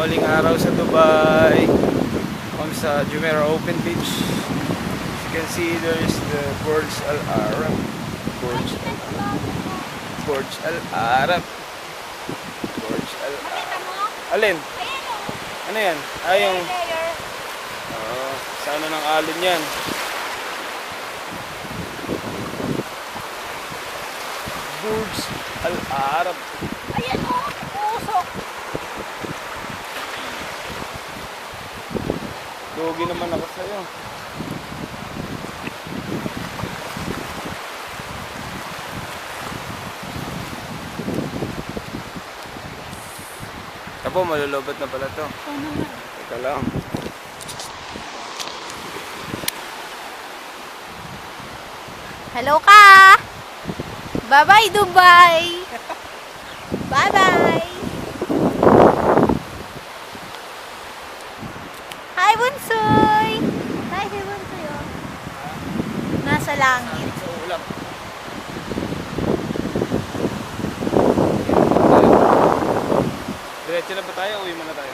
maling araw sa Dubai. On sa Jumeirah Open Beach. As you can see, there is the Burj Al Arab. Burj Al Arab. Burj Al Arab. Burj Al Arab. Alin? Ano yan? Ay, yung... sa ano ng alon yan? Burj Al Arab. Ayan o, usok. Lugi naman ako sa'yo. Tapo, malulobot na pala to. Teka lang. Hello ka! Bye-bye, Dubai! Bye-bye! Hi, Bunsoy! Hi, si Bunsoy, oh. Nasa langit. Sa ulap. Diretso na ba tayo? Uwi muna tayo.